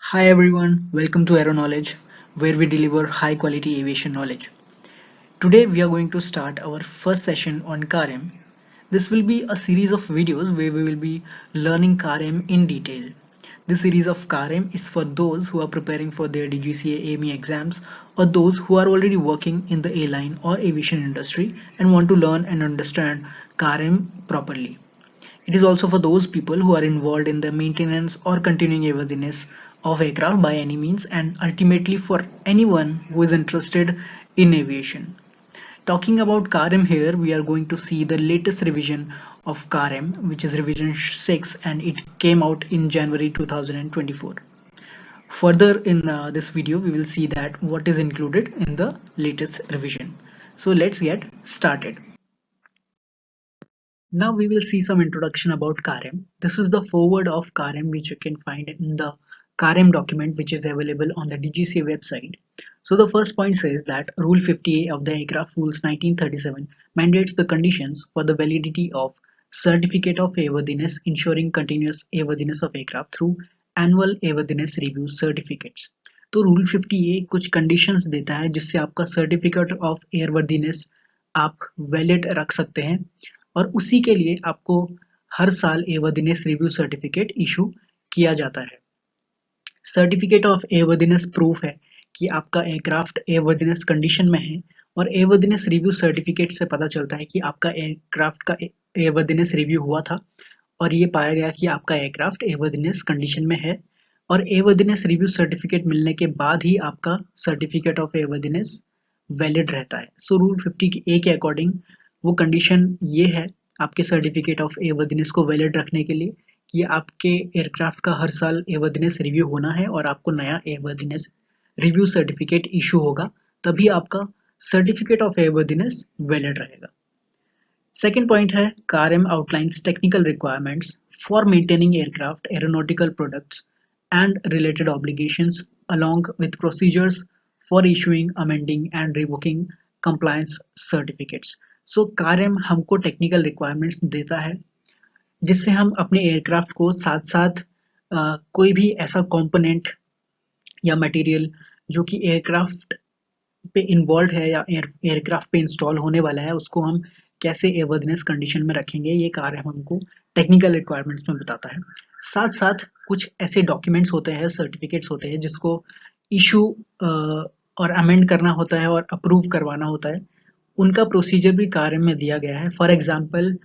Hi everyone, welcome to Aero Knowledge, where we deliver high quality aviation knowledge. Today we are going to start our first session on CARM. This will be a series of videos where we will be learning CARM in detail. This series of CARM is for those who are preparing for their DGCA AME exams or those who are already working in the airline or aviation industry and want to learn and understand CARM properly. It is also for those people who are involved in the maintenance or continuing airworthiness of aircraft by any means, and ultimately for anyone who is interested in aviation. Talking about CARM here, we are going to see the latest revision of CARM, which is revision 6, and it came out in January 2024. Further in this video, we will see that what is included in the latest revision. So let's get started. Now we will see some introduction about CARM. This is the foreword of CARM which you can find in the CARM document which is available on the DGCA website. So the first point says that Rule 50A of the Aircraft Rules 1937 mandates the conditions for the validity of Certificate of Airworthiness ensuring continuous airworthiness of aircraft through annual airworthiness review certificates. तो rule 50A कुछ conditions देता है जिससे आपका certificate of airworthiness आप valid रख सकते हैं और उसी के लिए आपको हर साल एयरवर्दीनेस रिव्यू सर्टिफिकेट इशू किया जाता है। सर्टिफिकेट ऑफ एयरवर्दीनेस प्रूफ है कि आपका एयरक्राफ्ट एयरवर्दीनेस कंडीशन में है और एयरवर्दीनेस रिव्यू सर्टिफिकेट से पता चलता है कि आपका एयरक्राफ्ट का एयरवर्दीनेस रिव्यू हुआ था और ये पाया गया कि आपका एयरक्राफ्ट एयरवर्दीनेस कंडीशन में है और एयरवर्दीनेस रिव्यू सर्टिफिकेट मिलने के बाद ही आपका सर्टिफिकेट ऑफ एयरवर्दीनेस वैलिड रहता है। सो रूल 50A के अकॉर्डिंग वो कंडीशन ये है आपके सर्टिफिकेट ऑफ एयरवर्दीनेस को वैलिड रखने के लिए कि आपके एयरक्राफ्ट का हर साल एयरवर्दीनेस रिव्यू होना है और आपको नया एयरवर्दीनेस रिव्यू सर्टिफिकेट इशू होगा, तभी आपका सर्टिफिकेट ऑफ एयरवर्दीनेस वैलिड रहेगा। Second point है CARM outlines technical requirements for maintaining aircraft aeronautical products and related obligations along with procedures for issuing, amending and revoking compliance certificates. So CARM हमको technical requirements देता है जिससे हम अपने aircraft को साथ साथ कोई भी ऐसा कंपोनेंट या मटेरियल जो कि एयरक्राफ्ट पे इन्वॉल्व है या एयरक्राफ्ट पे इंस्टॉल होने वाला है उसको हम कैसे एयरवर्दीनेस कंडीशन में रखेंगे, ये कार्य हमको टेक्निकल रिक्वायरमेंट्स में बताता है। साथ साथ कुछ ऐसे डॉक्यूमेंट्स होते हैं, सर्टिफिकेट्स होते हैं जिसको इशू और अमेंड करना होता है और अप्रूव करवाना होता है, उनका प्रोसीजर भी कार्य में दिया गया है। फॉर एग्जाम्पल,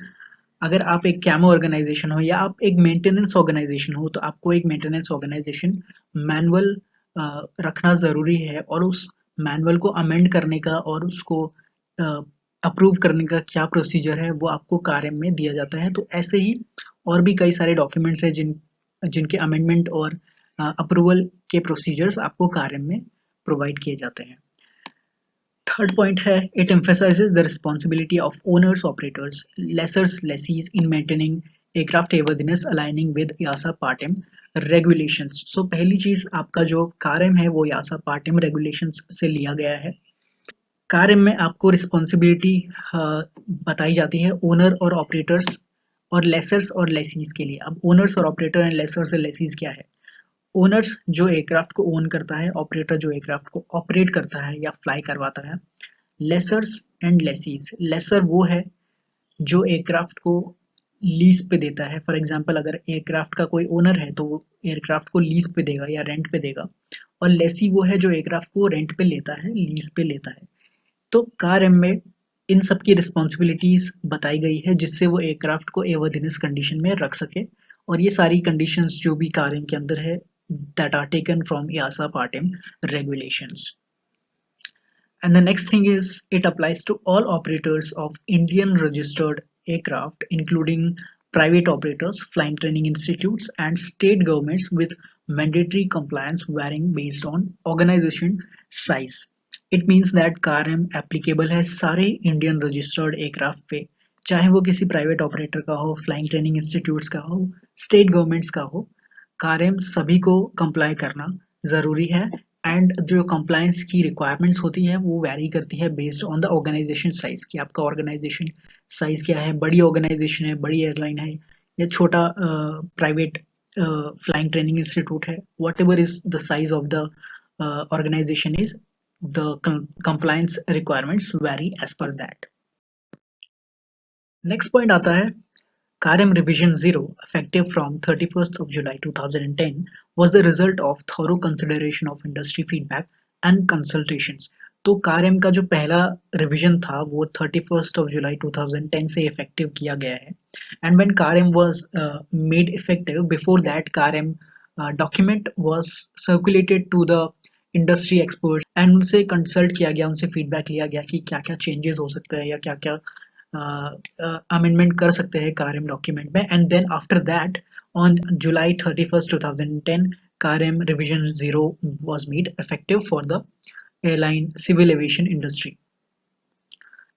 अगर आप एक कैमो ऑर्गेनाइजेशन हो या आप एक मेंटेनेंस ऑर्गेनाइजेशन हो तो आपको एक मेंटेनेंस ऑर्गेनाइजेशन मैनुअल रखना ज़रूरी है और उस मैनुअल को अमेंड करने का और उसको अप्रूव करने का क्या प्रोसीजर है वो आपको कार्य में दिया जाता है। तो ऐसे ही और भी कई सारे डॉक्यूमेंट्स हैं जिनके अमेंडमेंट और अप्रूवल के प्रोसीजर्स आपको कार्य में प्रोवाइड किए जाते हैं। Third point है it emphasizes the responsibility of owners, operators, lessors, lessees in maintaining aircraft airworthiness aligning with EASA Part M regulations. So पहली चीज आपका जो कार्य है वो EASA Part M regulations से लिया गया है। कार्य में आपको रिस्पॉन्सिबिलिटी बताई जाती है ओनर और ऑपरेटर्स और लेसर्स और लेसीज के लिए। अब ओनर्स और ऑपरेटर एंड लेसर्स और लेसीज क्या है? ओनर्स जो एयरक्राफ्ट को ओन करता है, ऑपरेटर जो एयरक्राफ्ट को ऑपरेट करता है या फ्लाई करवाता है। लेसर्स एंड लेसीज, लेसर वो है जो एयरक्राफ्ट को लीज पे देता है। फॉर एग्जांपल, अगर एयरक्राफ्ट का कोई ओनर है तो वो एयरक्राफ्ट को लीज पे देगा या रेंट पे देगा, और लेसी वो है जो एयरक्राफ्ट को रेंट पे लेता है, लीज पे लेता है। तो कार एम में इन सब की रिस्पॉन्सिबिलिटीज बताई गई है जिससे वो एयरक्राफ्ट को एयरवर्दीनेस कंडीशन में रख सके, और ये सारी कंडीशंस जो भी कार एम के अंदर है that are taken from EASA Part M regulations. And the next thing is it applies to all operators of Indian registered aircraft, including private operators, flying training institutes, and state governments with mandatory compliance varying based on organization size. It means that CARM applicable है सारे Indian registered aircraft पे, चाहे वो किसी private operator का हो, flying training institutes का हो, स्टेट गवर्नमेंट्स का हो। कार्य सभी को कंप्लाई करना ज़रूरी है एंड जो कंप्लायंस की रिक्वायरमेंट्स होती है वो वैरी करती है based on the organization size कि आपका ऑर्गेनाइजेशन साइज क्या है, बड़ी ऑर्गेनाइजेशन है, बड़ी एयरलाइन है या छोटा प्राइवेट flying training institute है, whatever is the size of the organization is, the compliance requirements vary as per that. Next point आता है Carem Revision 0, effective from 31st of July 2010, was the result of thorough consideration of industry feedback and consultations. तो Carem का जो पहला revision था वो 31st of July 2010 से effective किया गया है. And when Carem was made effective, before that Carem document was circulated to the industry experts and उनसे कंसल्ट किया गया, उनसे फीडबैक लिया गया कि क्या क्या चेंजेस हो सकते हैं या क्या क्या अमेंडमेंट कर सकते हैं कारएम डॉक्यूमेंट में. And then after that on July 31st 2010 CAR M revision 0 was made effective for the airline civil aviation industry.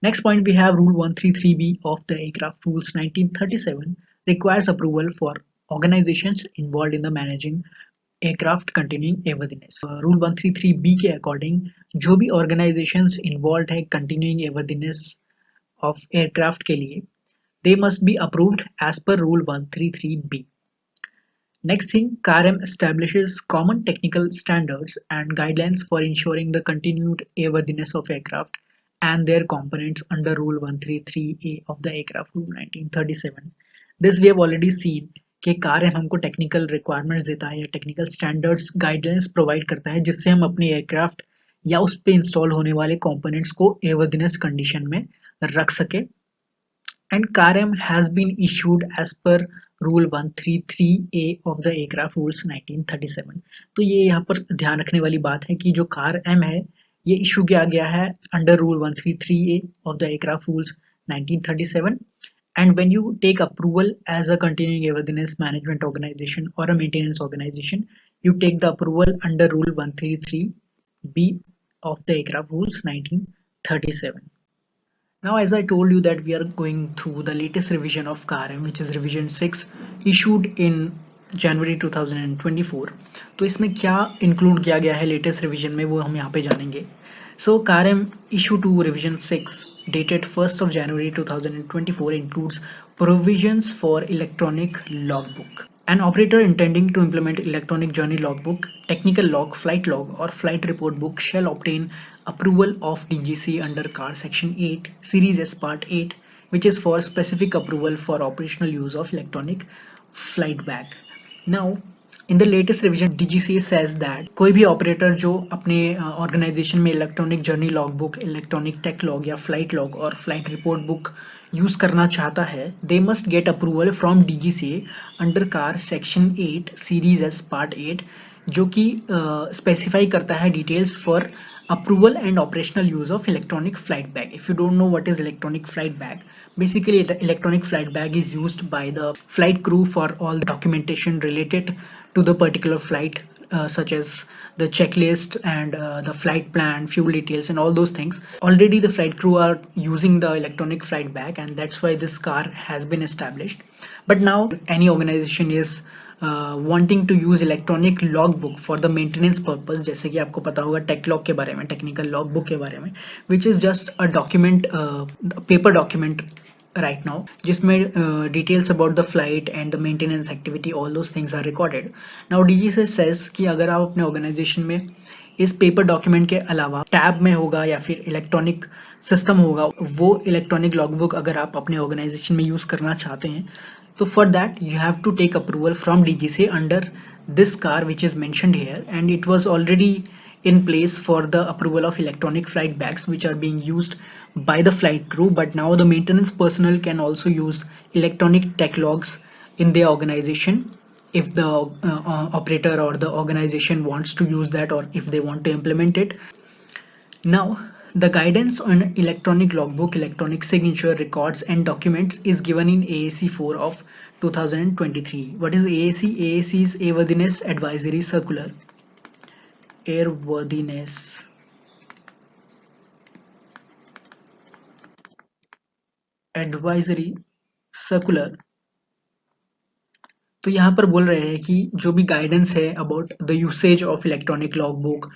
Next point we have Rule 133B of the Aircraft Rules 1937 requires approval for organizations involved in the managing aircraft continuing airworthiness. Rule 133B के according जो भी organisations involve है continuing airworthiness of aircraft के लिए, they must be approved as per Rule 133B. Next thing, CAREM establishes common technical standards and guidelines for ensuring the continued airworthiness of aircraft and their components under Rule 133A of the Aircraft Rule 1937. This we have already seen कि CAREM हमको technical requirements देता है या technical standards guidelines provide करता है जिससे हम अपने एयरक्राफ्ट या उस पे इंस्टॉल होने वाले कंपोनेंट्स को एयरवर्दीनेस कंडीशन में रख सके. And CAREM has been issued as per Rule 133A of the Aircraft Rules 1937. तो ये यहाँ पर ध्यान रखने वाली बात है कि जो CAREM है ये इशू किया गया है under Rule 133A of the Aircraft Rules 1937. And when you take approval as a continuing airworthiness management organization or a maintenance organization, you take the approval under Rule 133B of the Aircraft Rules 1937. Now, as I told you that we are going through the latest revision of CAREM, which is revision 6, issued in January 2024. तो इसमें क्या include किया गया है latest revision में वो हम यहाँ पे जानेंगे. So CAREM issue 2 revision 6 dated 1st of January 2024 includes provisions for electronic logbook. An operator intending to implement electronic journey logbook, technical log, flight log or flight report book shall obtain approval of DGC under CAR Section 8, Series S Part 8, which is for specific approval for operational use of electronic flight bag. Now, in the latest revision, DGCA says that कोई भी operator जो अपने organization में electronic journey log book, electronic tech log या flight log और flight report book use करना चाहता है, they must get approval from DGCA under CAR section 8 series S part 8 जो कि स्पेसिफाई करता है details for approval and operational use of electronic flight bag. If you don't know what is electronic flight bag, basically electronic flight bag is used by the flight crew for all the documentation related to the particular flight, such as the checklist and the flight plan, fuel details and all those things. Already the flight crew are using the electronic flight bag and that's why this car has been established. But now any organization is wanting to use electronic logbook for the maintenance purpose, जैसे कि आपको पता होगा take log के बारे में, technical logbook के बारे में, which is just a document, paper document right now, जिसमें details about the flight and the maintenance activity, all those things are recorded. Now DGCA says कि अगर आप अपने organization में इस पेपर डॉक्यूमेंट के अलावा टैब में होगा या फिर इलेक्ट्रॉनिक सिस्टम होगा, वो इलेक्ट्रॉनिक लॉगबुक अगर आप अपने ऑर्गेनाइजेशन में यूज करना चाहते हैं, तो for that you have to take approval from DGCA under this car which is mentioned here, and it was already in place for the approval of electronic flight bags which are being used by the flight crew, but now the maintenance personnel can also use electronic tech logs in their organization if the operator or the organization wants to use that or if they want to implement it. Now, the guidance on electronic logbook, electronic signature records and documents is given in AAC 4 of 2023. What is AAC? AAC is Airworthiness Advisory Circular. Airworthiness Advisory Circular. तो यहाँ पर बोल रहे हैं कि जो भी guidance है about the usage of electronic log book,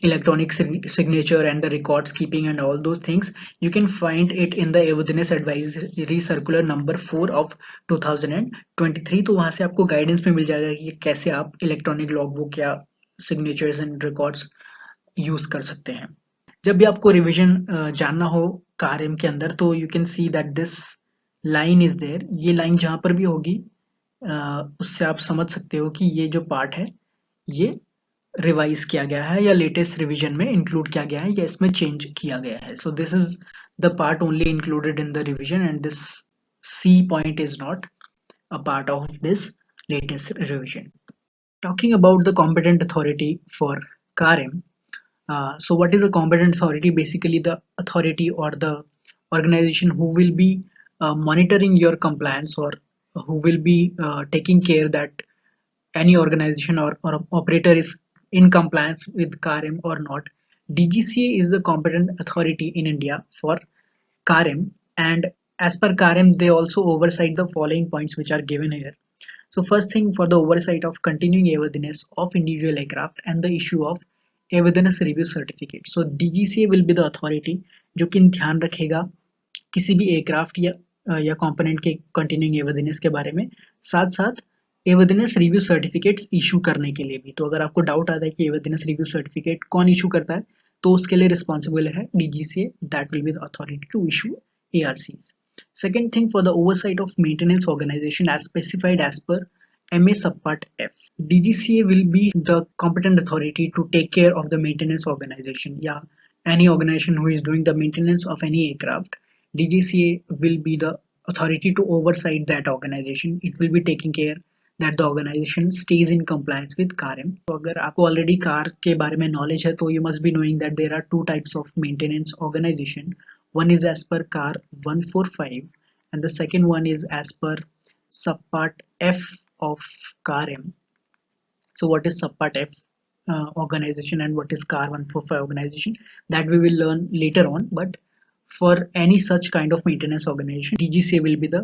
electronic signature and the records keeping and all those things, you can find it in the Evidence Advisory Circular number 4 of 2023। तो वहां से आपको गाइडेंस में मिल जाएगा कि कैसे आप इलेक्ट्रॉनिक लॉगबुक या सिग्नेचर्स एंड रिकॉर्ड्स यूज कर सकते हैं। जब भी आपको रिवीजन जानना हो कार्यम के अंदर, तो you can see that this line is there. ये लाइन जहां पर भी होगी उससे आप समझ सकते हो कि ये जो पार्ट है ये रिवाइज किया गया है या लेटेस्ट रिवीजन में इंक्लूड किया गया है या इसमें चेंज किया गया है। So this is the part only included in the revision and this C point is not a part of this latest revision. Talking about the competent authority for CARM. So what is a competent authority? Basically the authority or the organization who will be monitoring your compliance, or who will be taking care that any organization or operator is in compliance with CARM or not. DGCA is the competent authority in India for CARM, and as per CARM they also oversight the following points which are given here. So first thing, for the oversight of continuing airworthiness of individual aircraft and the issue of airworthiness review certificate. So DGCA will be the authority जो कि ध्यान रखेगा किसी भी aircraft या component के continuing एयरवर्थिनेस के बारे में, साथ साथ एयरवर्थिनेस रिव्यू सर्टिफिकेट्स इशू करने के लिए भी। तो अगर आपको डाउट आता है कि एयरवर्थिनेस रिव्यू सर्टिफिकेट कौन इशू करता है, तो उसके लिए रिस्पॉन्सिबल है DGCA, that will be the authority to issue ARCs. Second thing, for the oversight of maintenance organization as specified as per MA subpart F. DGCA will be the competent authority to take care of the maintenance organization. Yeah, any organization who is doing the maintenance of any aircraft, DGCA will be the authority to oversight that organization. It will be taking care that the organization stays in compliance with CARM. तो अगर आपको already car के बारे में knowledge है, तो you must be knowing that there are two types of maintenance organization. One is as per CAR 145 and the second one is as per subpart F of CARM. So what is subpart F organization and what is CAR 145 organization, that we will learn later on. But for any such kind of maintenance organization, DGCA will be the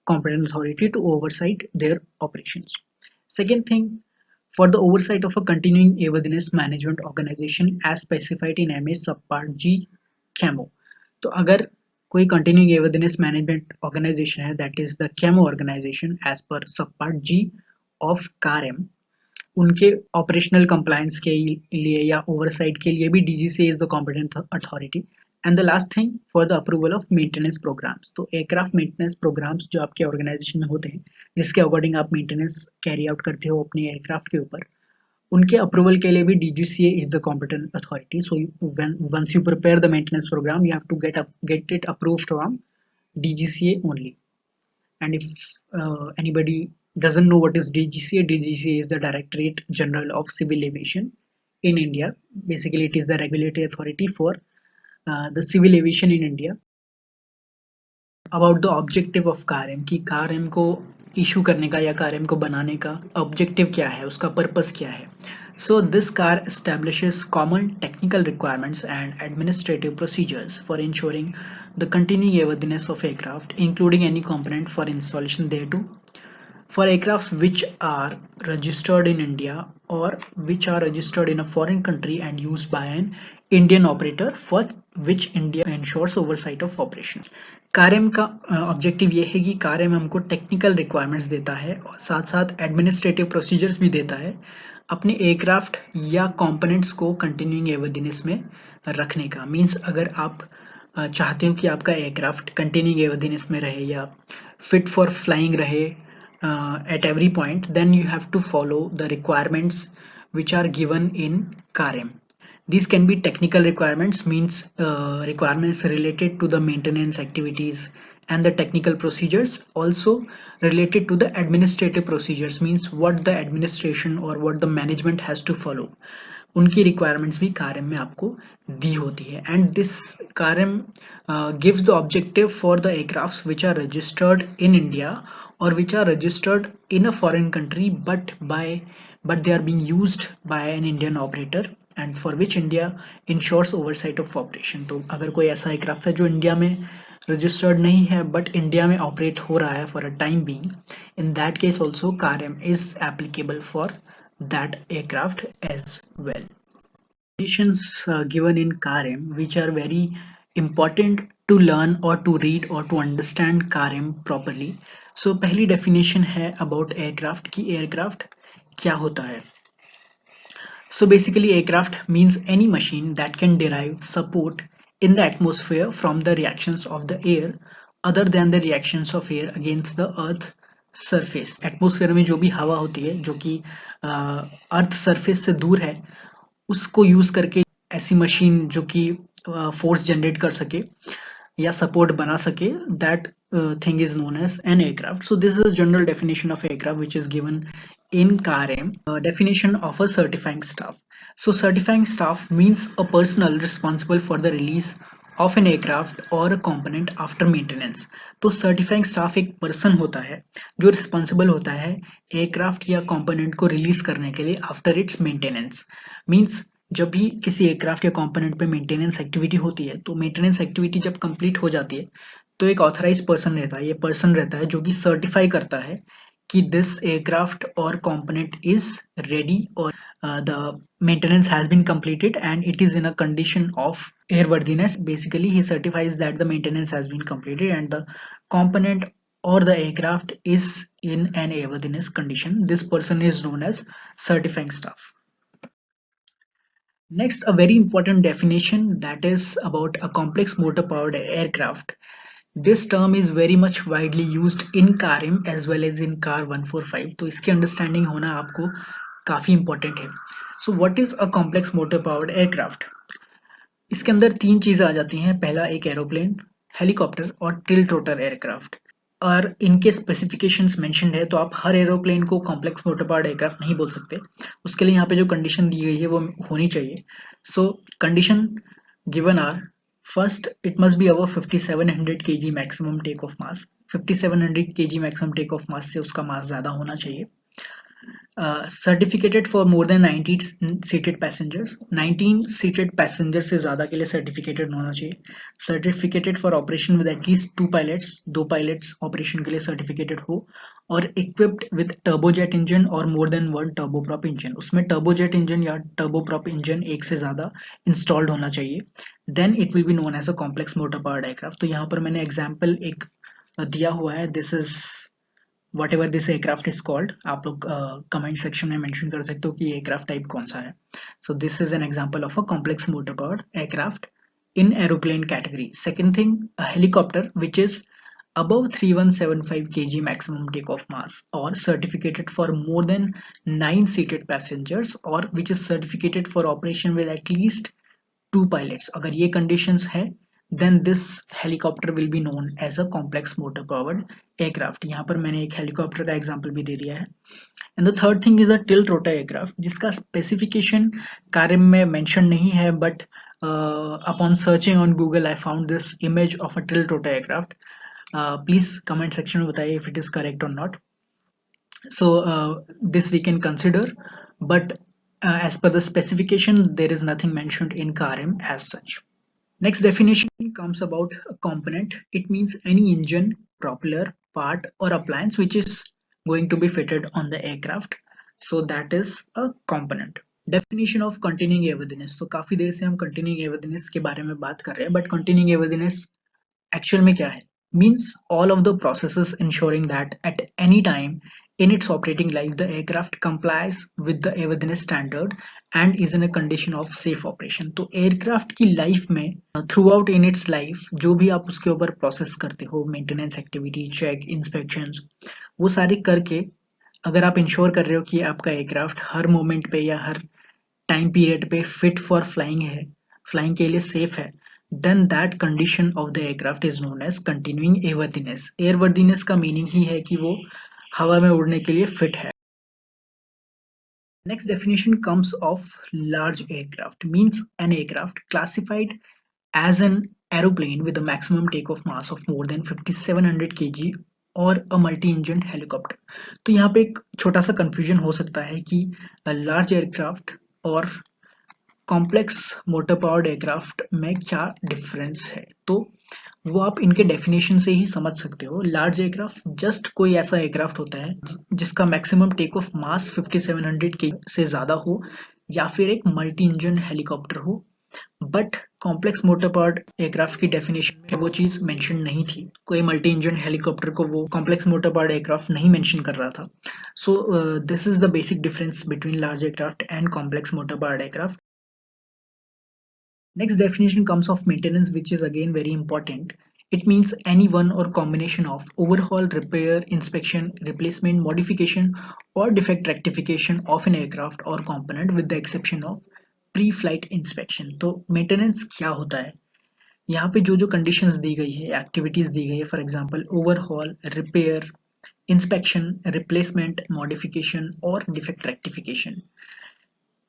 competent authority to oversight their operations. Second thing, for the oversight of a continuing airworthiness management organization as specified in MA subpart G CAMO. तो अगर कोई continuing airworthiness management organization है, that is the CAMO organization as per sub part G of CARM, उनके operational compliance के लिए या oversight के लिए भी DGCA is the competent authority. And the last thing, for the approval of maintenance programs. तो aircraft maintenance programs जो आपके ऑर्गेनाइजेशन में होते हैं, जिसके अकॉर्डिंग आप मेंटेनेंस कैरी आउट करते हो अपने एयरक्राफ्ट के ऊपर, उनके अप्रूवल के लिए भी DGCA is the competent authority. So once you prepare the maintenance program, you have to get it approved from DGCA only. And if anybody doesn't know what is DGCA, DGCA is the Directorate General of Civil Aviation in India. Basically, it is the regulatory authority for the civil aviation in India. About the objective of CARM, कि CARM को issue करने का या CARM को बनाने का objective क्या है, उसका पर्पस क्या है। So this CAR establishes common technical requirements and administrative procedures for ensuring the continuing airworthiness of aircraft, including any component for installation thereto, for aircrafts which are registered in India or which are registered in a foreign country and used by an Indian operator for which India ensures oversight of operations. CARM का objective ये है कि CARM हमको technical requirements देता है और साथ साथ एडमिनिस्ट्रेटिव प्रोसीजर्स भी देता है अपने एयरक्राफ्ट या कंपोनेंट्स को कंटिन्यूइंग एयरवर्थिनेस में रखने का। मींस अगर आप चाहते हो कि आपका एयरक्राफ्ट कंटिन्यूइंग एयरवर्थिनेस में रहे या फिट फॉर फ्लाइंग रहे at every point, then you have to follow the requirements which are given in CARM. These can be technical requirements, means requirements related to the maintenance activities and the technical procedures, also related to the administrative procedures, means what the administration or what the management has to follow. उनकी requirements भी CARM में आपको दी होती है। And this CARM gives the objective for the aircrafts which are registered in India or which are registered in a foreign country but they are being used by an Indian operator and for which India ensures oversight of operation. तो अगर कोई ऐसा aircraft है जो India में registered नहीं है but India में ऑपरेट हो रहा है for a time being, in that case also CAREM is applicable for that aircraft as well. Definitions given in CAREM which are very important to learn or to read or to understand CAREM properly. So पहली definition है about aircraft कि aircraft क्या होता है. So basically aircraft means any machine that can derive support in the atmosphere from the reactions of the air other than the reactions of air against the earth surface. Atmosphere में जो भी हवा होती है जो कि अर्थ सरफेस से दूर है उसको यूज करके ऐसी मशीन जो कि फोर्स जनरेट कर सके या सपोर्ट बना सके, that thing is known as an aircraft. So this is a general definition of aircraft which is given in CAREM. Definition of a certifying staff. So certifying staff means a personnel responsible for the release of an aircraft or a component after maintenance. तो certifying staff एक person होता है जो responsible होता है aircraft या component को release करने के लिए after its maintenance. Means जब भी किसी एयरक्राफ्ट या कंपोनेंट पे मेंटेनेंस एक्टिविटी होती है तो मेंटेनेंस एक्टिविटी जब कंप्लीट हो जाती है तो एक ऑथराइज पर्सन रहता है, ये पर्सन रहता है जो कि सर्टिफाई करता है कि दिस एयरक्राफ्ट और कंपोनेंट इज रेडी और the maintenance has been completed and it is in a condition of airworthiness. Basically he certifies that the maintenance has been completed and the component or the aircraft is in an airworthiness condition. This person is known as certifying staff. Next, a very important definition that is about a complex motor powered aircraft. This term is very much widely used in CAREM as well as in CAR 145. तो इसकी understanding होना आपको काफी important है. So what is a complex motor powered aircraft? इसके अंदर तीन चीजें आ जाती हैं. पहला एक एरोप्लेन, हेलीकॉप्टर और टिल्ट रोटर एयरक्राफ्ट. और इनके स्पेसिफिकेशंस मेंशन्ड है तो आप हर एरोप्लेन को कॉम्प्लेक्स मोटर पावर्ड एयरक्राफ्ट नहीं बोल सकते. उसके लिए यहाँ पे जो कंडीशन दी गई है वो होनी चाहिए. So condition given are, first it must be above 5700 kg maximum take off mass. 5700 kg maximum take off mass से उसका मास ज्यादा होना चाहिए. Certificated for more than 19 seated passengers. 19 seated passenger से ज्यादा के लिए सर्टिफिकेटेड होना चाहिए. Certificated for operation with at least 2 pilots, 2 pilots operation के लिए सर्टिफिकेटेड हो और इक्विप्ड विद टर्बोजेट इंजन और मोर देन 1 टर्बोप्रॉप इंजन. उसमें टर्बोजेट इंजन या टर्बोप्रॉप इंजन एक से ज्यादा इंस्टॉल्ड होना चाहिए. Then it will be known as a complex motor powered aircraft. तो यहाँ पर मैंने एग्जाम्पल एक दिया हुआ है. This is whatever this aircraft is called. आप लोग कमेंट सेक्शन में मेंशन कर सकते हो कि एयरक्राफ्ट टाइप कौन सा है. So this is an example of a complex motor powered aircraft in aeroplane category. Second thing, a helicopter which is above 3175 kg maximum takeoff mass or certificated for more than 9 seated passengers or which is certificated for operation with at least 2 pilots. अगर ये conditions है then this helicopter will be known as a complex motor powered aircraft. यहाँ पर मैंने एक helicopter का example भी दे दिया है. And the third thing is a tilt rotor aircraft जिसका specification CAREM में mention नहीं है but upon searching on Google I found this image of a tilt rotor aircraft. Please comment section में बताइए if it is correct or not. So this we can consider but as per the specification there is nothing mentioned in CAREM as such. Next definition comes about a component. It means any engine, propeller, part or appliance which is going to be fitted on the aircraft. So that is a component. Definition of continuing airworthiness. तो काफी देर से हम continuing airworthiness के बारे में बात कर रहे हैं, but continuing airworthiness actual में क्या है? Means all of the processes ensuring that at any time in its operating life the aircraft complies with the airworthiness standard and is in a condition of safe operation. तो aircraft की life में throughout in its life जो भी आप उसके ऊपर process करते हो, maintenance activity, check, inspections, वो सारे करके अगर आप इंश्योर कर रहे हो कि आपका एयरक्राफ्ट हर मोमेंट पे या हर टाइम पीरियड पे फिट फॉर फ्लाइंग है, फ्लाइंग के लिए सेफ है, then that condition of the aircraft is known as continuing airworthiness. Airworthiness का मीनिंग ही है कि वो हवा में उड़ने के लिए फिट है. Next definition comes of large aircraft. Means an aircraft classified as an aeroplane with a maximum takeoff mass of more than 5700 kg और a multi-engine helicopter. तो यहाँ पे एक छोटा सा confusion हो सकता है कि large aircraft और कॉम्प्लेक्स मोटर पावर्ड एयरक्राफ्ट में क्या डिफरेंस है, तो वो आप इनके डेफिनेशन से ही समझ सकते हो। लार्ज एयरक्राफ्ट जस्ट कोई ऐसा एयरक्राफ्ट होता है जिसका मैक्सिमम टेक ऑफ मास 5700 के से ज्यादा हो, या फिर एक मल्टी इंजन हेलीकॉप्टर हो। But complex motor powered aircraft की डेफिनेशन में वो चीज मेंशन नहीं थी। कोई मल्टी इंजन हेलीकॉप्टर को वो कॉम्प्लेक्स मोटर पावर्ड एयरक्राफ्ट नहीं मेंशन कर रहा था। सो this is the basic difference between large aircraft and complex motor powered aircraft. Next definition comes of maintenance, which is again very important. It means any one or combination of overhaul, repair, inspection, replacement, modification, or defect rectification of an aircraft or component with the exception of pre-flight inspection. तो maintenance क्या होता है? यहाँ पे जो जो conditions दी गई है, activities दी गई है, for example overhaul, repair, inspection, replacement, modification और defect rectification.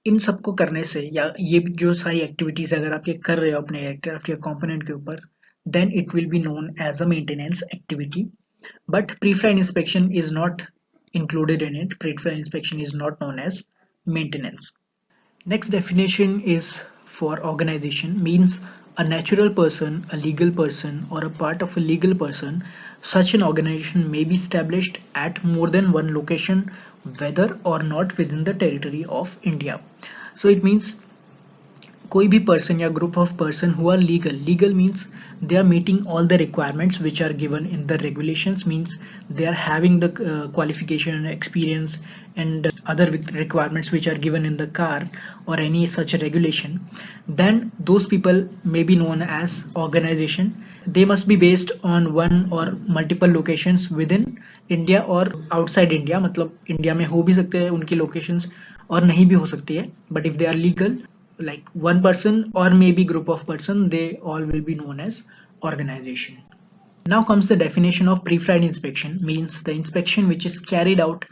इन सबको करने से या ये जो सारी एक्टिविटीज अगर आप ये कर रहे हो अपने एयरक्राफ्ट या कंपोनेंट के ऊपर, then it will be known as a maintenance activity. But pre flight inspection is not included in it. Pre-flight inspection is not known as maintenance. Next definition is for organization, means a natural person, a legal person, or a part of a legal person. Such an organization may be established at more than one location, whether or not within the territory of India. So it means कोई भी person या group of person who are legal means they are meeting all the requirements which are given in the regulations, means they are having the qualification and experience and other requirements which are given in the car or any such regulation. Then those people may be known as organization. They must be based on one or multiple locations within India or outside India. मतलब India में हो भी सकते हैं उनकी locations और नहीं भी हो सकती है, but if they are legal, like one person or maybe group of person, they all will be known as organization. Now comes the definition of pre-flight inspection, means the inspection which is carried out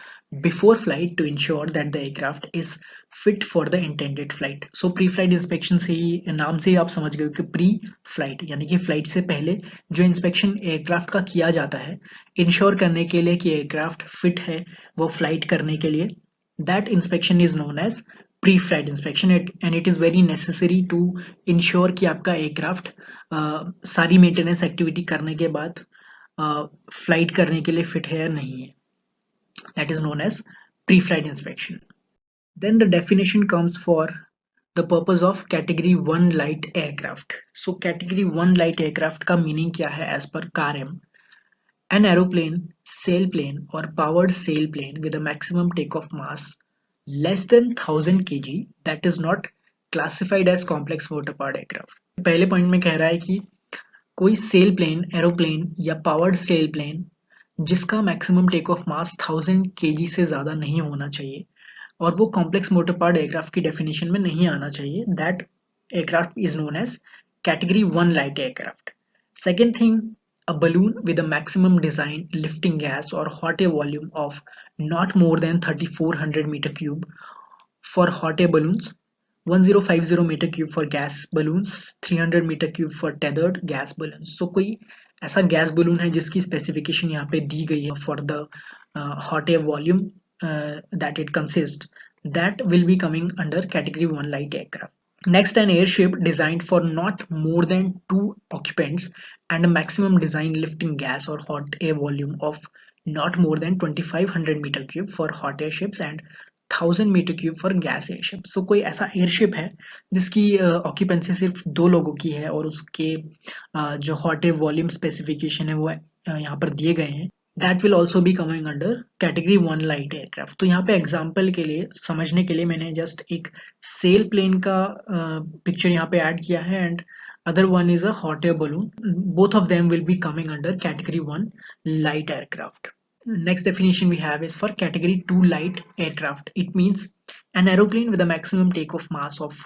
before flight to ensure that the aircraft is fit for the intended flight. So pre-flight inspection से ही नाम से ही आप समझ गए कि pre-flight यानी कि flight से पहले जो इंस्पेक्शन एयरक्राफ्ट का किया जाता है इंश्योर करने के लिए कि एयरक्राफ्ट फिट है वो फ्लाइट करने के लिए, that inspection is known as pre-flight inspection and it is very necessary to ensure कि आपका एयरक्राफ्ट सारी मेंटेनेंस एक्टिविटी करने के बाद फ्लाइट करने के लिए फिट है या नहीं है. That is known as pre-flight inspection. Then the definition comes for the purpose of category 1 light aircraft. So category 1 light aircraft का meaning क्या है as per CARM? An aeroplane, sailplane or powered sailplane with a maximum takeoff mass less than 1000 kg that is not classified as complex motor powered aircraft. पहले point में कह रहा है कि कोई सेल प्लेन, एरोप्लेन या पावर्ड सेल प्लेन जिसका maximum take off mass 1000 kg से ज्यादा नहीं होना चाहिए और वो कॉम्प्लेक्स मोटर पावर्ड एयरक्राफ्ट की डेफिनेशन में नहीं आना चाहिए, that aircraft is known as category 1 light aircraft. Second thing, a balloon with a maximum design lifting gas or hot air volume of not more than 3400 meter cube for hot air balloons, 1050 meter cube for gas balloons, 300 meter cube for tethered gas balloons. So कोई ऐसा gas balloon है जिसकी specification यहाँ पे दी गई है for the hot air volume that it consists, that will be coming under category 1 light aircraft. Next, an airship designed for not more than 2 occupants and a maximum design lifting gas or hot air volume of not more than 2500 meter cube for hot air ships and 1000 meter cube for gas airship. So कोई ऐसा airship है जिसकी occupancy सिर्फ 2 लोगों की है और उसके जो हॉट एयर वॉल्यूम स्पेसिफिकेशन है वो यहाँ पर दिए गए हैं, that will also be coming under category 1 light aircraft. तो यहाँ पे एग्जाम्पल के लिए समझने के लिए मैंने जस्ट एक सेल प्लेन का पिक्चर यहाँ पे ऐड किया है and other one is a hot air balloon. Both of them will be coming under category 1 light aircraft. Next definition we have is for category 2 light aircraft. It means an aeroplane with a maximum takeoff mass of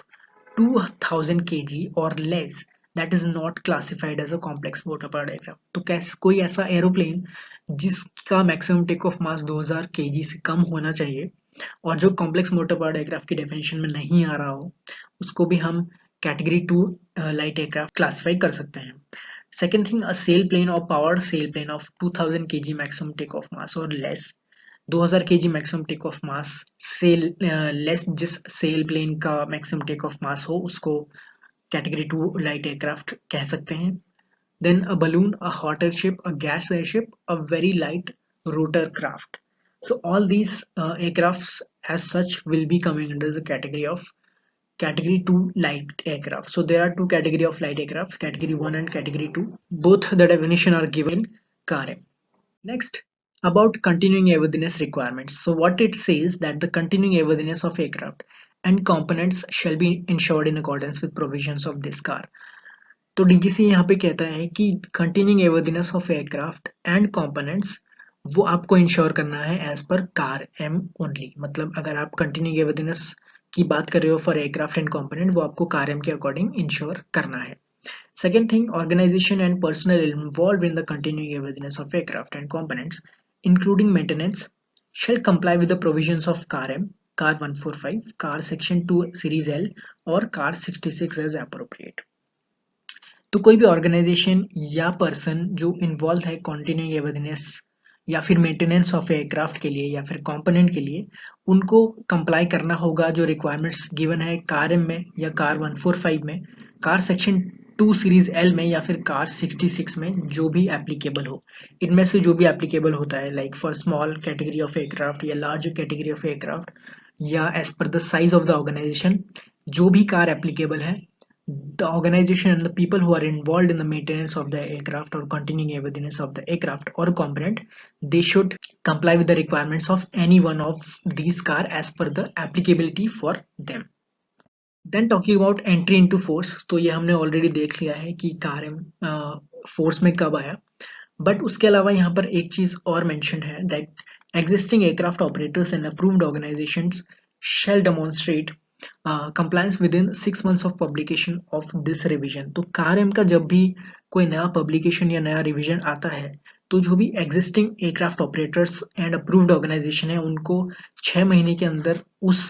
2000 kg or less that is not classified as a complex motor powered aircraft. तो कैसे कोई ऐसा aeroplane जिसका maximum take off mass 2000 kg से कम होना चाहिए और जो कॉम्प्लेक्स मोटर पावर्ड एयरक्राफ्ट की डेफिनेशन में नहीं आ रहा हो, उसको भी हम कैटेगरी 2 लाइट एयरक्राफ्ट क्लासिफाई कर सकते हैं. Second thing, a sailplane or powered sailplane of 2000 kg maximum takeoff mass or less 2000 kg maximum take off mass से लेस जिस सेल प्लेन का मैक्सिमम टेक ऑफ मास हो उसको कैटेगरी 2 लाइट एयरक्राफ्ट कह सकते हैं. Then a balloon, a hot air ship, a gas airship, a very light rotor craft. So all these aircrafts as such will be coming under the category 2 light aircraft. So there are two category of light aircrafts, category 1 and category 2. Both the definition are given in CARM. Next, about continuing airworthiness requirements. So what it says that the continuing airworthiness of aircraft and components shall be ensured in accordance with provisions of this CAR. तो DGC यहाँ पे कहता है कि continuing airworthiness of aircraft and components वो आपको ensure करना है as per car am only. मतलब अगर आप कंटिन्यूइंग एवर्दीनेस की बात कर रहे हो फॉर एयरक्राफ्ट एंड कंपोनेंट वो आपको कार एम के अकॉर्डिंग इंश्योर करना है. Second thing, organization and personnel involved in the continuing airworthiness of aircraft and components, including maintenance, shall comply with the provisions of CAR M, CAR 145, CAR Section 2 Series L or CAR 66 as appropriate. तो कोई भी organisation या person जो involve है continuing एवर्दीनेस या फिर maintenance of aircraft के लिए या फिर कंपोनेंट के लिए उनको कंप्लाई करना होगा जो रिक्वायरमेंट्स गिवन है कार एम में या कार 145 में, कार सेक्शन 2 सीरीज एल में या फिर कार 66 में जो भी एप्लीकेबल हो. इनमें से जो भी एप्लीकेबल होता है like for small category of aircraft या लार्ज कैटेगरी ऑफ एयरक्राफ्ट या as per the size of the organization जो भी कार एप्लीकेबल है, the organization and the people who are involved in the maintenance of the aircraft or continuing airworthiness of the aircraft or component, they should comply with the requirements of any one of these car as per the applicability for them. Then talking about entry into force, तो ये हमने already देख लिया है कि car force में कब आया, बट उसके अलावा यहाँ पर एक चीज और मेंशन है that existing aircraft operators and approved organisations shall demonstrate compliance within 6 months of publication of this revision. तो कार का जब भी कोई नया पब्लिकेशन या नया रिवीजन आता है तो जो भी existing aircraft operators and approved organization है उनको 6 महीने के अंदर उस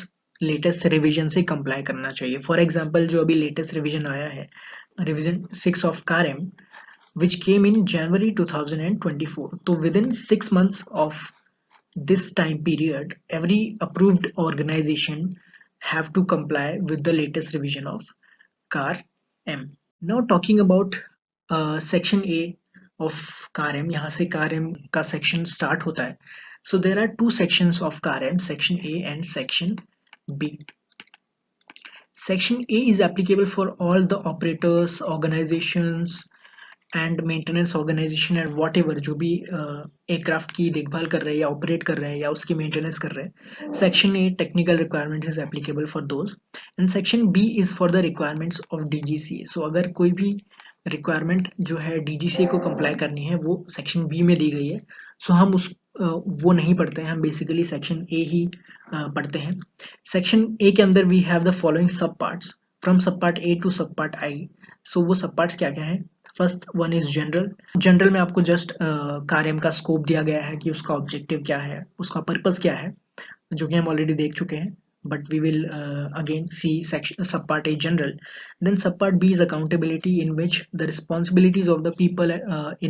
लेटेस्ट रिवीजन से कंप्लाई करना चाहिए. फॉर एग्जांपल जो अभी लेटेस्ट रिवीजन आया है revision 6 of car which came in January 2024. So within 6 months of this time period, every approved organization have to comply with the latest revision of CAR M. Now talking about section A of CAR M, यहाँ से CAR M का section start होता है. So there are two sections of CAR M, section A and section B. Section A is applicable for all the operators, organizations and maintenance organization and whatever जो भी aircraft की देखभाल कर रहे हैं या ऑपरेट कर रहे हैं या उसकी मेंटेनेंस कर रहे हैं. Section A technical requirements is applicable for those and section B is for the requirements of DGCA. So अगर कोई भी रिक्वायरमेंट जो है डीजीसीए को कंप्लाई करनी है वो सेक्शन बी में दी गई है. सो हम उस वो नहीं पढ़ते हैं, हम बेसिकली सेक्शन ए ही पढ़ते हैं. सेक्शन ए के अंदर we have the following sub parts from sub part A to sub part I. So वो सब पार्ट्स क्या क्या है? फर्स्ट वन इज जनरल में आपको जस्ट कार्य का स्कोप दिया गया है कि उसका ऑब्जेक्टिव क्या है, उसका पर्पस क्या है, जो कि हम ऑलरेडी देख चुके हैं, but we will again see section subpart A general. Then subpart B is accountability, in which the responsibilities of the people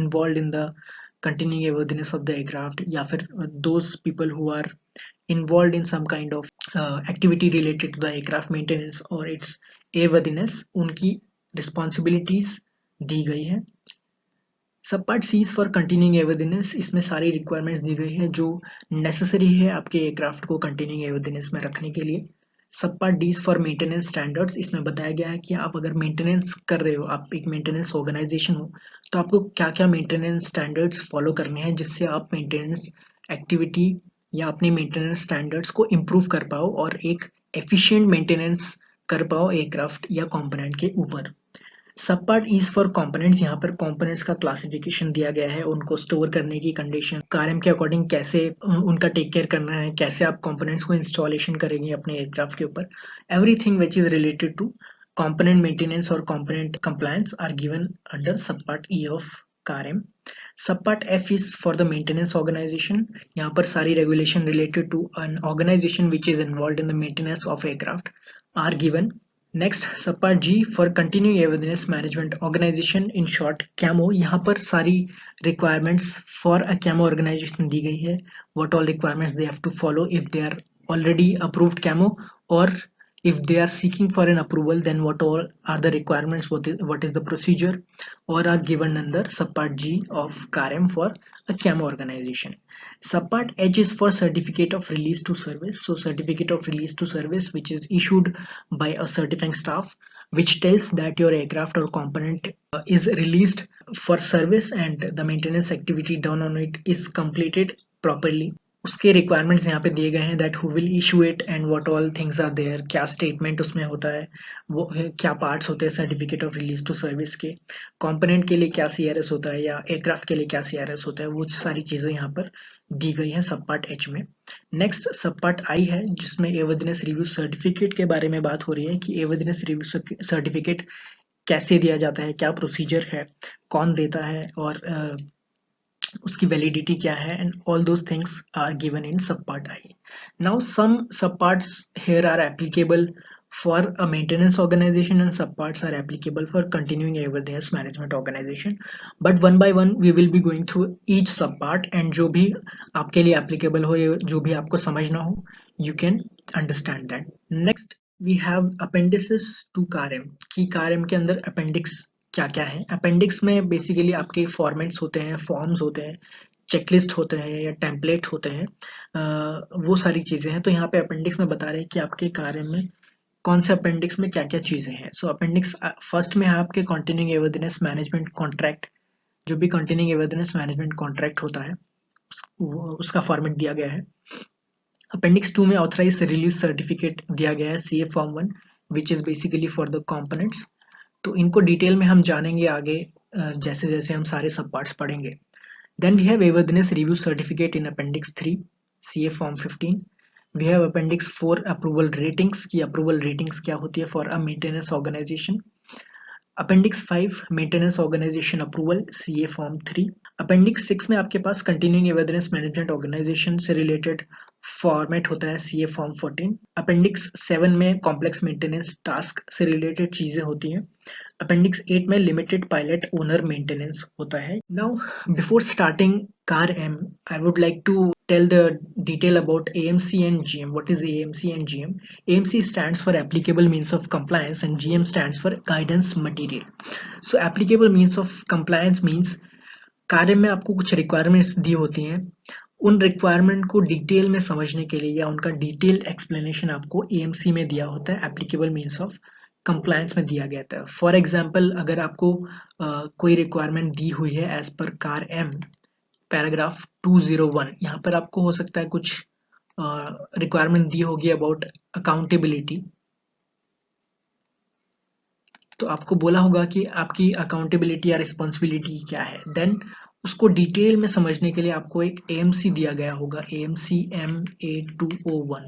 involved in the continuing airworthiness of the aircraft या फिर those people who are involved in some kind of activity related to the aircraft maintenance or its airworthiness उनकी responsibilities दी गई है. सब part C for continuing एवर्दीनेस, इसमें सारी requirements दी गई है जो नेसेसरी है आपके एयरक्राफ्ट को कंटिन्यूइंग एवर्दीनेस में रखने के लिए. सब part D for maintenance standards, इसमें बताया गया है कि आप अगर मेंटेनेंस कर रहे हो, आप एक मेंटेनेंस ऑर्गेनाइजेशन हो, तो आपको क्या क्या मेंटेनेंस स्टैंडर्ड्स फॉलो करने हैं जिससे आप मेंटेनेंस एक्टिविटी या अपने मेंटेनेंस स्टैंडर्ड्स को इम्प्रूव कर पाओ और एक एफिशिएंट मेंटेनेंस कर पाओ एयरक्राफ्ट या कंपोनेंट के ऊपर. सब पार्ट इज फॉर कंपोनेंट्स, यहाँ पर कंपोनेंट्स का क्लासिफिकेशन दिया गया है, उनको स्टोर करने की कंडीशन, कार्य के अकॉर्डिंग कैसे उनका टेक केयर करना है, कैसे आप कंपोनेंट्स को इंस्टॉलेशन करेंगे अपने एयरक्राफ्ट के ऊपर. Everything which is related to component maintenance और component compliance are given under sub part E of CAR. Sub part F is for the maintenance organization, यहाँ पर सारी regulation related to an organization which is involve in the maintenance of aircraft are given. Next sub part G for continuing evidence management organization, in short CAMO. यहाँ पर सारी requirements for a CAMO organization दी गई है. What all requirements they have to follow if they are already approved camo, or if they are seeking for an approval, then what all are the requirements, what is the procedure, or are given under subpart G of CARM for a camo organization. Subpart H is for certificate of release to service. So certificate of release to service which is issued by a certifying staff, which tells that your aircraft or component is released for service and the maintenance activity done on it is completed properly. उसके requirements यहाँ पे दिए गए हैं, that who will issue it and what all things are there, क्या statement उसमें होता है, वो क्या पार्ट्स होते हैं certificate of release to service के, कंपोनेंट के लिए क्या सीआरएस होता है या एयरक्राफ्ट के लिए क्या सीआरएस होता है, वो सारी चीज़ें यहाँ पर दी गई हैं सब पार्ट एच में. नेक्स्ट सब पार्ट आई है जिसमें एवर्दनेस रिव्यू सर्टिफिकेट के बारे में बात हो रही है कि एवर्दनेस रिव्यू सर्टिफिकेट कैसे दिया जाता है, क्या प्रोसीजर है, कौन देता है और उसकी वैलिडिटी क्या है, and all those things are given in sub part I. Now some sub parts here are applicable for a maintenance organization and subparts are applicable for continuing airworthiness management organization, but one by one we will be going through each subpart and जो भी आपके लिए applicable हो, जो भी आपको समझना हो, you can understand that. Next we have appendices to CARM कि CARM के अंदर appendix क्या क्या है. अपेंडिक्स में बेसिकली आपके फॉर्मेट्स होते हैं, फॉर्म्स होते हैं, चेकलिस्ट होते हैं या टेम्पलेट होते हैं, वो सारी चीज़ें हैं. तो यहाँ पे अपेंडिक्स में बता रहे हैं कि आपके कार्य में कौन से अपेंडिक्स में क्या क्या चीज़ें हैं. सो अपेंडिक्स फर्स्ट में है आपके कंटिन्यूइंग एवर्दनेस मैनेजमेंट कॉन्ट्रैक्ट. जो भी कंटिन्यूइंग एवर्दनेस मैनेजमेंट कॉन्ट्रैक्ट होता है उसका फॉर्मेट दिया गया है. अपेंडिक्स 2 में ऑथराइज रिलीज सर्टिफिकेट दिया गया है, CA form 1 which is basically for the components. तो इनको डिटेल में हम जानेंगे आगे जैसे जैसे हम सारे सब पार्ट्स पढ़ेंगे. Then we have airworthiness review certificate in appendix 3 CA form 15. We have appendix 4 approval ratings की अप्रूवल रेटिंग्स क्या होती है for a maintenance organization. Appendix 5 maintenance organization approval CA form 3. Appendix 6 में आपके पास कंटिन्यूइंग एवर्दनेस मैनेजमेंट ऑर्गेनाइजेशन से related format होता है, CA फॉर्म 14. अपेंडिक्स 7 में कॉम्प्लेक्स मेंटेनेंस टास्क से रिलेटेड चीजें होती हैं. अपेंडिक्स 8 में लिमिटेड पायलट ओनर मेंटेनेंस होता है. Now before starting CAR M I would like to tell the detail about AMC and GM. What is AMC and GM? AMC stands for applicable means of compliance and GM stands for guidance material. So applicable means of compliance means कार्य में आपको कुछ requirements दी होती हैं, उन requirement को detail में समझने के लिए या उनका डिटेल एक्सप्लेनेशन आपको AMC में दिया होता है, एप्लीकेबल मीन्स ऑफ कंप्लायंस में दिया गया था. फॉर एग्जाम्पल अगर आपको कोई रिक्वायरमेंट दी हुई है as per car M paragraph 201, यहाँ पर आपको हो सकता है कुछ रिक्वायरमेंट दी होगी अबाउट अकाउंटेबिलिटी. तो आपको बोला होगा कि आपकी अकाउंटेबिलिटी या रिस्पॉन्सिबिलिटी क्या है. देन उसको डिटेल में समझने के लिए आपको एक AMC दिया गया होगा, AMC MA201,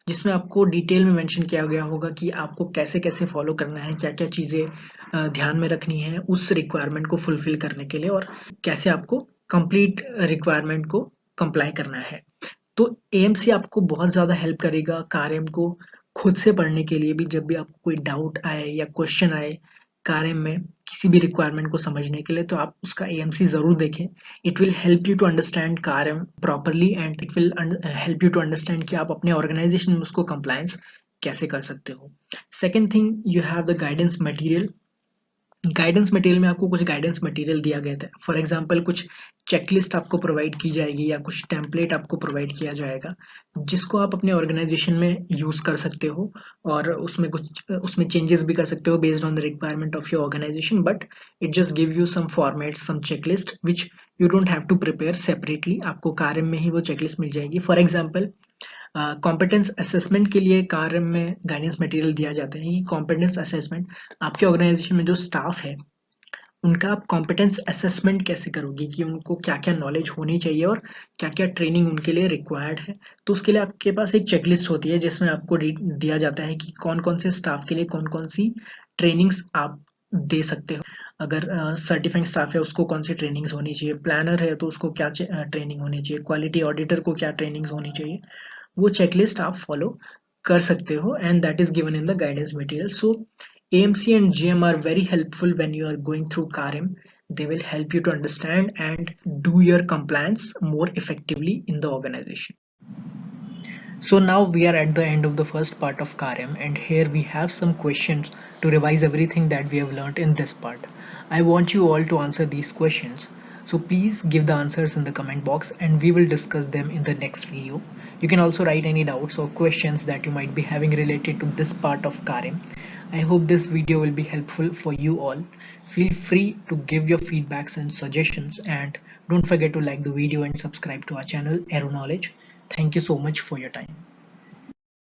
जिसमें आपको डिटेल में मेंशन किया गया होगा कि आपको कैसे कैसे फॉलो करना है, क्या क्या चीज़ें ध्यान में रखनी है उस रिक्वायरमेंट को फुलफिल करने के लिए और कैसे आपको कंप्लीट रिक्वायरमेंट को कंप्लाई करना है. तो AMC आपको बहुत ज़्यादा हेल्प करेगा कार्य को खुद से पढ़ने के लिए भी. जब भी आपको कोई डाउट आए या क्वेश्चन आए कार्य में किसी भी रिक्वायरमेंट को समझने के लिए, तो आप उसका AMC ज़रूर देखें. It will help you to understand CAR properly and it will help you to understand कि आप अपने ऑर्गेनाइजेशन में उसको कंप्लायंस कैसे कर सकते हो. Second thing, you have the guidance material. Guidance material में आपको कुछ गाइडेंस मटेरियल दिया गया था. फॉर एग्जांपल कुछ चेकलिस्ट आपको प्रोवाइड की जाएगी या कुछ टेम्पलेट आपको प्रोवाइड किया जाएगा जिसको आप अपने ऑर्गेनाइजेशन में यूज़ कर सकते हो और उसमें चेंजेस भी कर सकते हो based on the requirement of your organization. But it just give you some format, some checklist which you don't have to prepare separately. आपको कार्य में ही वो चेकलिस्ट मिल जाएगी. फॉर एग्जाम्पल कॉम्पिटेंस असेसमेंट के लिए कार्य में गाइडेंस मटेरियल दिया जाता है कि कॉम्पिटेंस असेसमेंट आपके ऑर्गेनाइजेशन में जो स्टाफ है उनका आप कॉम्पिटेंस असेसमेंट कैसे करोगे कि उनको क्या क्या नॉलेज होनी चाहिए और क्या क्या ट्रेनिंग उनके लिए रिक्वायर्ड है. तो उसके लिए आपके पास एक चेकलिस्ट होती है जिसमें आपको दिया जाता है कि कौन कौन से स्टाफ के लिए कौन कौन सी ट्रेनिंग्स आप दे सकते हो. अगर सर्टिफाइंग स्टाफ है उसको कौन सी ट्रेनिंग्स होनी चाहिए, प्लानर है तो उसको क्या ट्रेनिंग होनी चाहिए, क्वालिटी ऑडिटर को क्या ट्रेनिंग्स होनी चाहिए, वो चेकलिस्ट आप फॉलो कर सकते हो, and that is given in the guidance material. So AMC and GM are very helpful when you are going through CARM. They will help you to understand and do your compliance more effectively in the organization. So now we are at the end of the first part of CARM, and here we have some questions to revise everything that we have learned in this part. I want you all to answer these questions. So please give the answers in the comment box and we will discuss them in the next video. You can also write any doubts or questions that you might be having related to this part of CARM. I hope this video will be helpful for you all. Feel free to give your feedbacks and suggestions, and don't forget to like the video and subscribe to our channel Aero Knowledge. Thank you so much for your time.